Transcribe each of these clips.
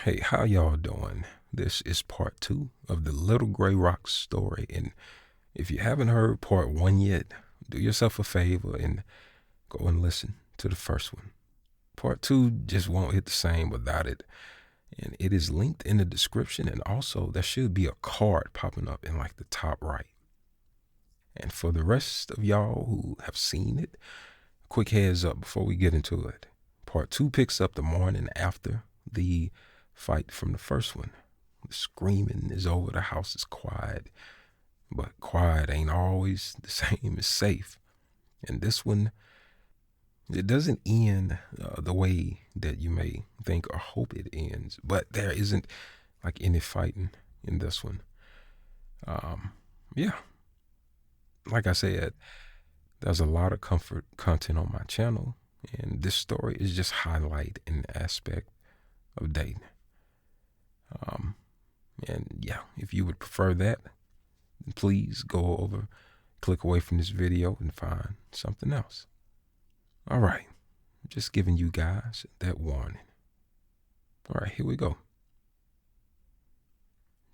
Hey, how y'all doing? This is part 2 of the Little Gray Rock story, and if you haven't heard part 1 yet, do yourself a favor and go and listen to the first one. Part 2 just won't hit the same without it, and it is linked in the description, and also there should be a card popping up in like the top right. And for the rest of y'all who have seen it, quick heads up before we get into it. Part 2 picks up the morning after the fight from the first one. The screaming is over, the house is quiet, but quiet ain't always the same as safe. And this one, it doesn't end the way that you may think or hope it ends, but there isn't like any fighting in this one. Yeah, like I said, there's a lot of comfort content on my channel, and this story is just highlight an aspect of dating. And yeah, if you would prefer that, then please go over, click away from this video and find something else. All right, just giving you guys that warning. All right, here we go.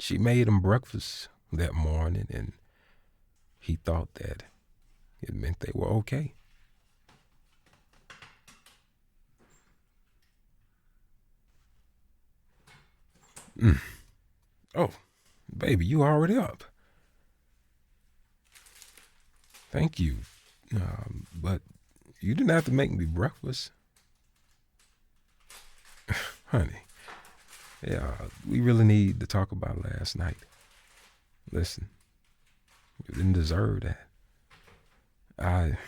She made him breakfast that morning, and he thought that it meant they were okay. Oh, baby, you already up. Thank you. But you didn't have to make me breakfast. Honey, yeah, we really need to talk about last night. Listen, you didn't deserve that. I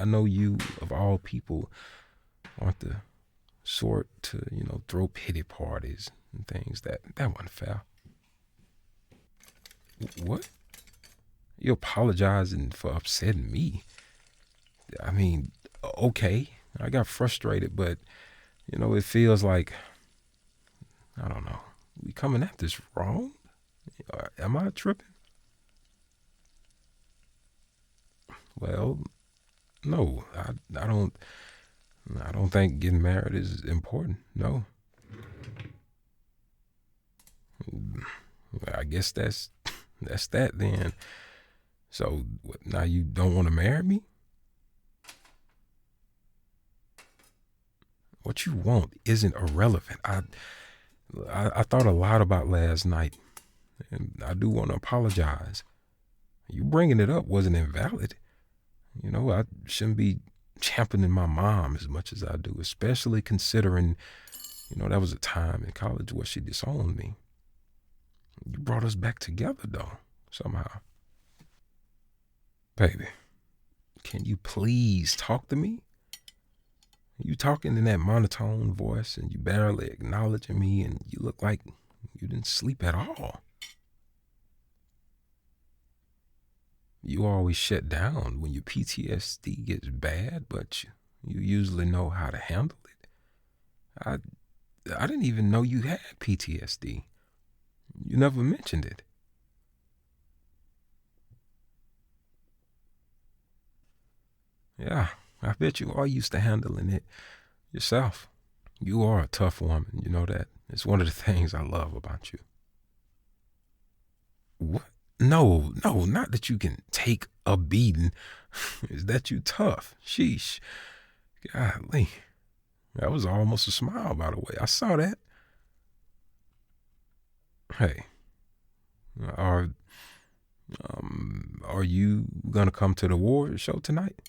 know you, of all people, aren't the sort to, throw pity parties and things. That wasn't fair. What? You apologizing for upsetting me? I mean, okay, I got frustrated, but, it feels like, I don't know, we coming at this wrong? Am I tripping? Well, no, I don't think getting married is important. No. I guess that's that then. So what, now you don't want to marry me? What you want isn't irrelevant. I thought a lot about last night, and I do want to apologize. You bringing it up wasn't invalid. I shouldn't be championing my mom as much as I do, especially considering, that was a time in college where she disowned me. You brought us back together, though, somehow. Baby, can you please talk to me? You talking in that monotone voice, and you barely acknowledging me, and you look like you didn't sleep at all. You always shut down when your PTSD gets bad, but you usually know how to handle it. I didn't even know you had PTSD. You never mentioned it. Yeah, I bet you are used to handling it yourself. You are a tough woman, you know that. It's one of the things I love about you. What? No, not that you can take a beating. Is that you tough? Sheesh. Golly. That was almost a smile, by the way. I saw that. Hey, are you gonna come to the award show tonight?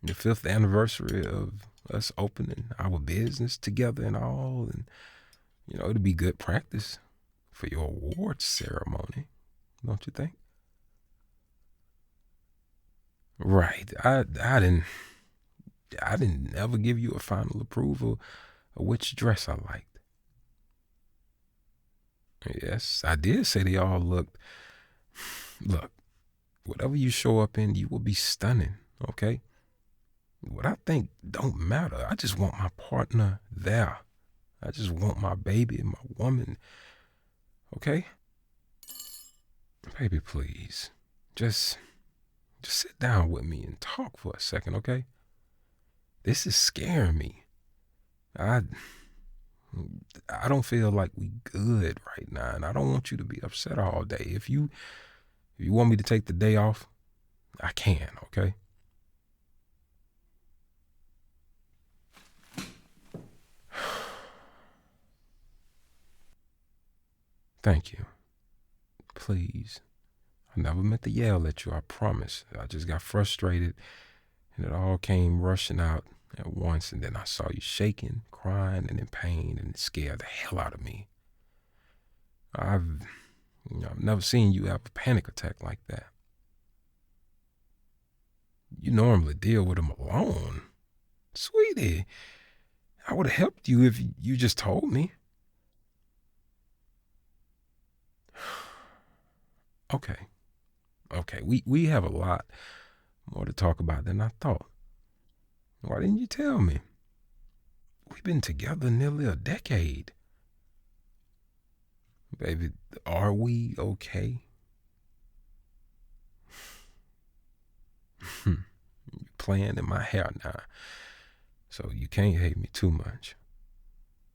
The 5th anniversary of us opening our business together and all, and it'd be good practice for your awards ceremony, don't you think? Right. I didn't ever give you a final approval of which dress I liked. Yes, I did say they all looked. Look, whatever you show up in, you will be stunning, okay? What I think don't matter. I just want my partner there. I just want my baby and my woman, okay? Baby, please. Just sit down with me and talk for a second, okay? This is scaring me. I don't feel like we good right now, and I don't want you to be upset all day. If you want me to take the day off, I can, okay? Thank you. Please. I never meant to yell at you, I promise. I just got frustrated, and it all came rushing out at once, and then I saw you shaking, crying, and in pain, and it scared the hell out of me. I've never seen you have a panic attack like that. You normally deal with them alone. Sweetie, I would have helped you if you just told me. Okay. We have a lot more to talk about than I thought. Why didn't you tell me? We've been together nearly a decade. Baby, are we okay? You're playing in my hair now, so you can't hate me too much.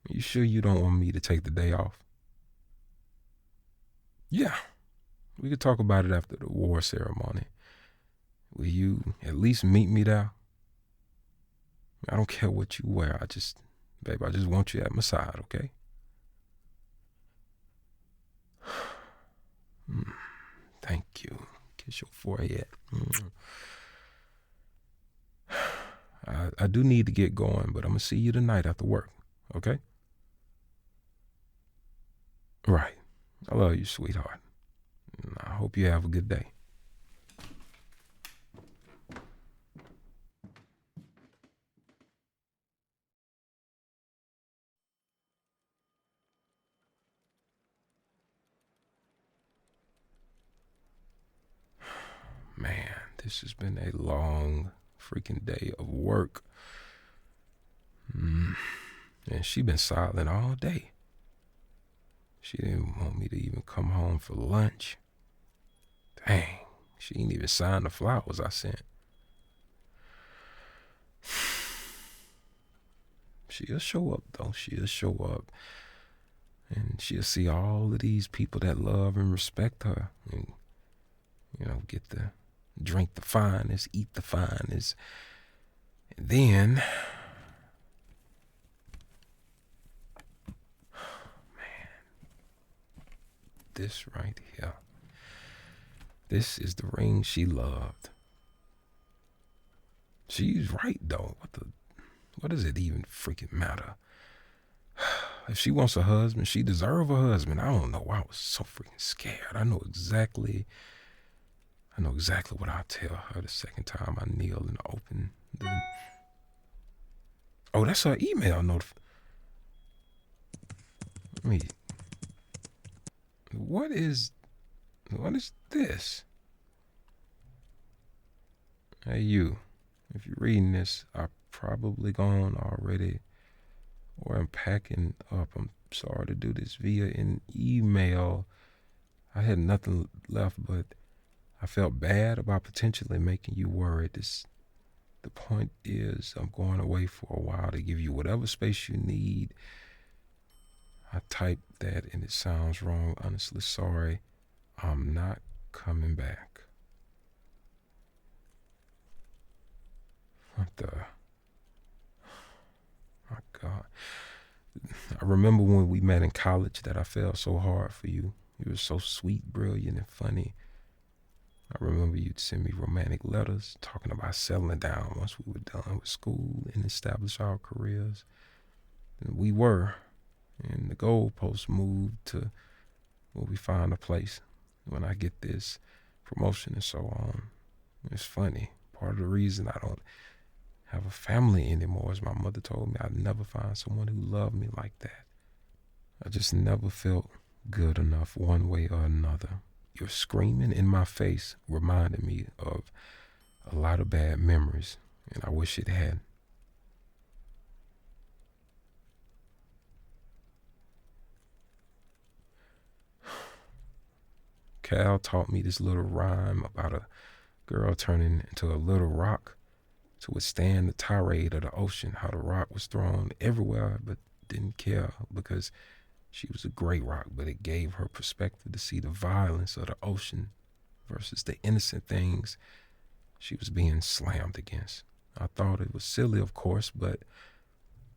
You sure you don't want me to take the day off? Yeah, we could talk about it after the war ceremony. Will you at least meet me there? I don't care what you wear. I just want you at my side, okay? Thank you. Kiss your forehead. I do need to get going, but I'm going to see you tonight after work, okay? Right. I love you, sweetheart. I hope you have a good day. Man, this has been a long freaking day of work. And she been silent all day. She didn't want me to even come home for lunch. Dang, she didn't even sign the flowers I sent. She'll show up, though. She'll show up. And she'll see all of these people that love and respect her. And, get to drink the finest, eat the finest. And then, man, this right here. This is the ring she loved. She's right, though. What does it even freaking matter? If she wants a husband, she deserves a husband. I don't know why I was so freaking scared. I know exactly what I'll tell her the second time I kneel and open the... Oh, that's her email notification. What is this? Hey, you. If you're reading this, I've probably gone already, or I'm packing up. I'm sorry to do this via an email. I had nothing left, but I felt bad about potentially making you worried. The point is, I'm going away for a while to give you whatever space you need. I typed that and it sounds wrong. Honestly, sorry. I'm not coming back. What the? My God. I remember when we met in college that I fell so hard for you. You were so sweet, brilliant, and funny. I remember you'd send me romantic letters talking about settling down once we were done with school and established our careers. And we were. And the goalposts moved to where we find a place when I get this promotion and so on. It's funny. Part of the reason I don't have a family anymore is my mother told me I'd never find someone who loved me like that. I just never felt good enough one way or another. Your screaming in my face reminded me of a lot of bad memories, and I wish it had. Cal taught me this little rhyme about a girl turning into a little rock to withstand the tirade of the ocean, how the rock was thrown everywhere but didn't care because she was a great rock, but it gave her perspective to see the violence of the ocean versus the innocent things she was being slammed against. I thought it was silly, of course, but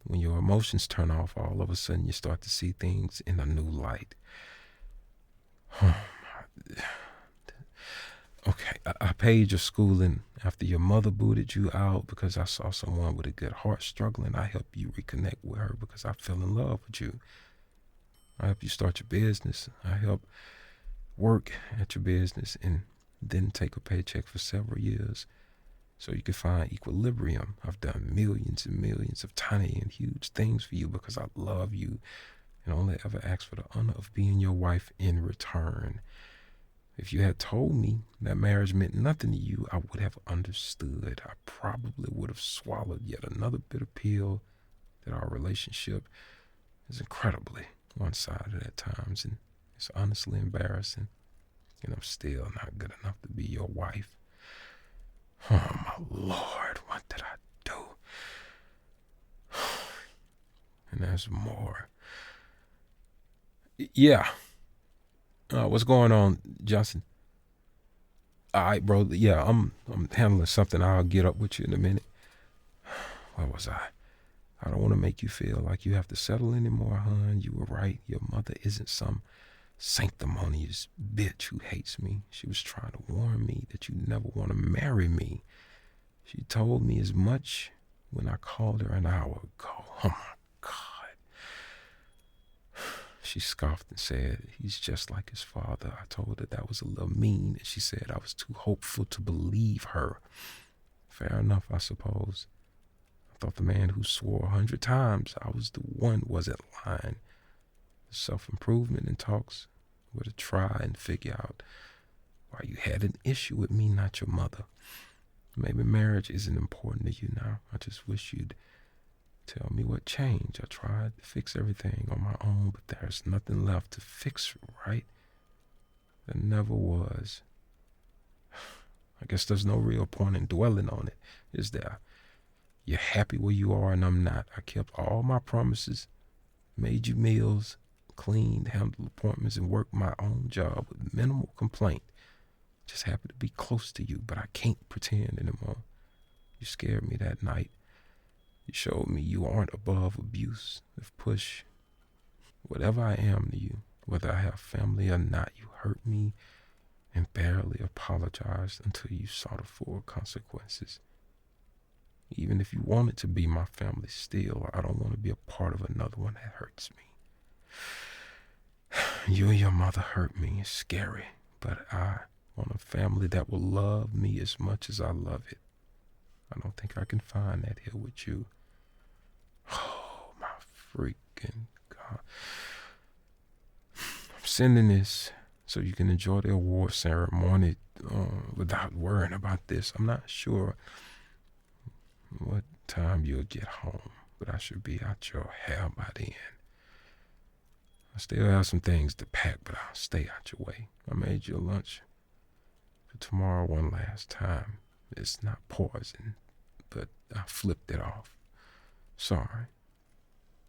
when your emotions turn off, all of a sudden you start to see things in a new light. Okay, I paid your schooling after your mother booted you out because I saw someone with a good heart struggling. I helped you reconnect with her because I fell in love with you. I helped you start your business. I helped work at your business and didn't take a paycheck for several years so you could find equilibrium. I've done millions and millions of tiny and huge things for you because I love you and only ever ask for the honor of being your wife in return. If you had told me that marriage meant nothing to you, I would have understood. I probably would have swallowed yet another bitter pill that our relationship is incredibly one-sided at times, and it's honestly embarrassing, and I'm still not good enough to be your wife. Oh, my Lord, what did I do? And there's more. Yeah. What's going on, Johnson? All right, bro. Yeah, I'm handling something. I'll get up with you in a minute. Where was I? I don't want to make you feel like you have to settle anymore, hon. You were right. Your mother isn't some sanctimonious bitch who hates me. She was trying to warn me that you never want to marry me. She told me as much when I called her an hour ago. Oh, my God. She scoffed and said, he's just like his father. I told her that was a little mean, and she said I was too hopeful to believe her. Fair enough, I suppose. I thought the man who swore 100 times I was the one wasn't lying. Self-improvement and talks were to try and figure out why you had an issue with me, not your mother. Maybe marriage isn't important to you now. I just wish you'd tell me what changed. I tried to fix everything on my own, but there's nothing left to fix, right? There never was. I guess there's no real point in dwelling on it, is there? You're happy where you are and I'm not. I kept all my promises, made you meals, cleaned, handled appointments, and worked my own job with minimal complaint. Just happy to be close to you, but I can't pretend anymore. You scared me that night. You showed me you aren't above abuse. If push, whatever I am to you, whether I have family or not, you hurt me and barely apologized until you saw the full consequences. Even if you wanted to be my family still, I don't want to be a part of another one that hurts me. You and your mother hurt me. It's scary, but I want a family that will love me as much as I love it. I don't think I can find that here with you. Oh, my freaking God. I'm sending this so you can enjoy the award ceremony without worrying about this. I'm not sure what time you'll get home, but I should be out your hair by then. I still have some things to pack, but I'll stay out your way. I made you lunch for tomorrow one last time. It's not poison, but I flipped it off. Sorry.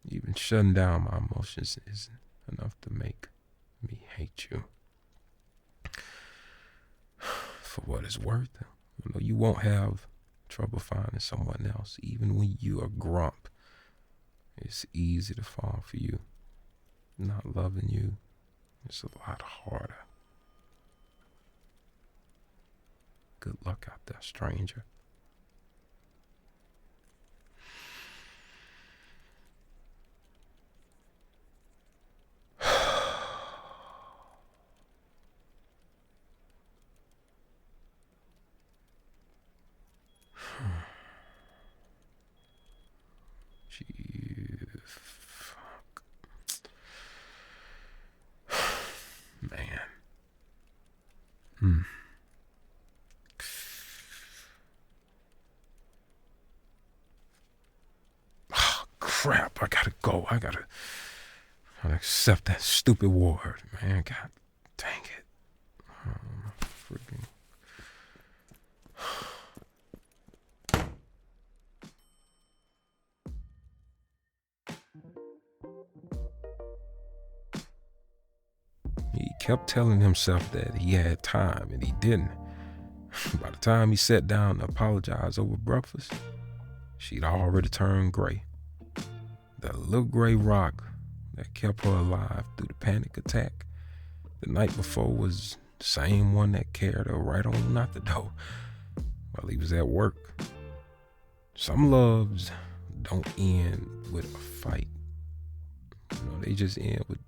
Even shutting down my emotions isn't enough to make me hate you. For what it's worth, I know you won't have trouble finding someone else. Even when you are grump, it's easy to fall for you. Not loving you, it's a lot harder. Good luck out there, stranger. Fuck. Man. Oh, crap. I gotta go. I gotta accept that stupid word, man. God dang it. Freaking. kept telling himself that he had time, and he didn't. By the time he sat down to apologize over breakfast, she'd already turned gray. The little gray rock that kept her alive through the panic attack the night before was the same one that carried her right on out the door while he was at work. Some loves don't end with a fight. They just end with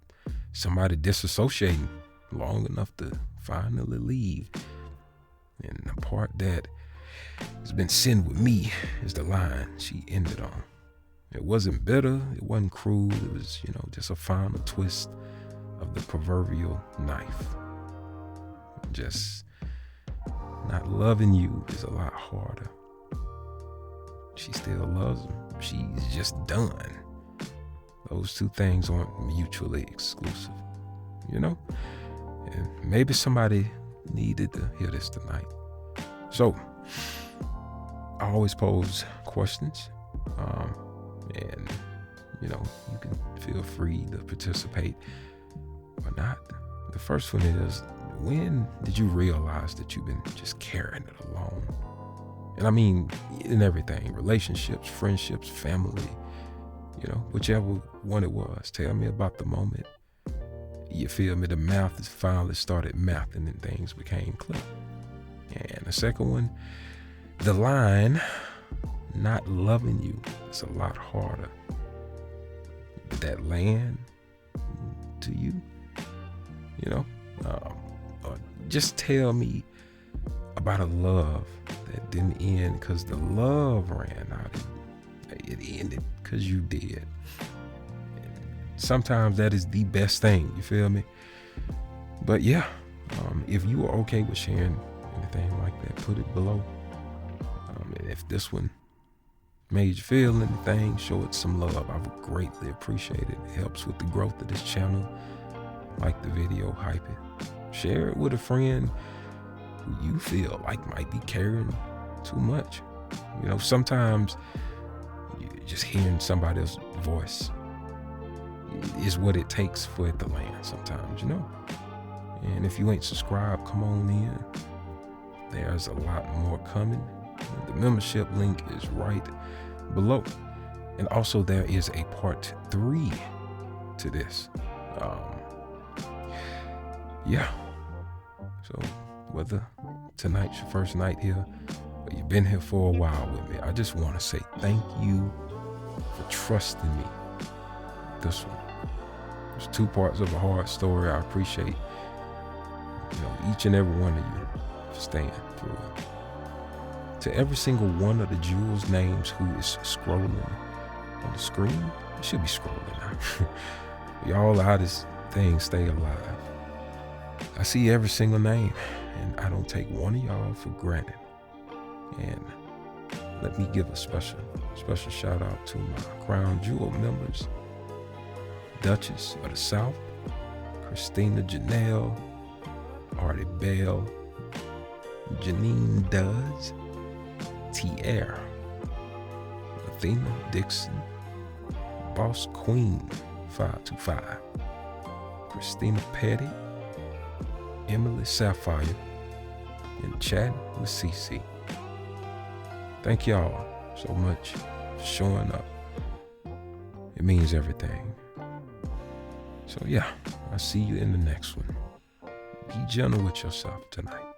somebody disassociating long enough to finally leave. And the part that has been sitting with me is the line she ended on. It wasn't bitter, it wasn't cruel, it was, just a final twist of the proverbial knife. Just not loving you is a lot harder. She still loves him. She's just done. Those two things aren't mutually exclusive, And maybe somebody needed to hear this tonight. So, I always pose questions. And, you can feel free to participate or not. The first one is, when did you realize that you've been just carrying it alone? And I mean, in everything, relationships, friendships, family, whichever one it was. Tell me about the moment. You feel me? The math has finally started mathing and things became clear. And the second one, the line, not loving you, is a lot harder. Did that land to you? Or just tell me about a love that didn't end because the love ran out. It ended because you did. Sometimes that is the best thing, you feel me? But yeah, if you are okay with sharing anything like that, put it below. And if this one made you feel anything, show it some love. I would greatly appreciate it. It helps with the growth of this channel. Like the video, hype it. Share it with a friend who you feel like might be carrying too much. Sometimes just hearing somebody else's voice is what it takes for it to land sometimes, And if you ain't subscribed, come on in. There's a lot more coming. The membership link is right below. And also there is a part 3 to this. So whether tonight's your first night here or you've been here for a while with me, I just want to say thank you for trusting me. This one. There's 2 parts of a hard story. I appreciate, each and every one of you for staying through it. To every single one of the Jules names who is scrolling on the screen, it should be scrolling now. Y'all the hottest things stay alive. I see every single name, and I don't take one of y'all for granted. And let me give a special shout out to my Crown Jewel members. Duchess of the South, Christina Janelle, Artie Bell, Janine Dudds, Tierra, Athena Dixon, Boss Queen 525, Christina Petty, Emily Sapphire, and chatting with CC. Thank y'all so much for showing up. It means everything. So yeah, I'll see you in the next one. Be gentle with yourself tonight.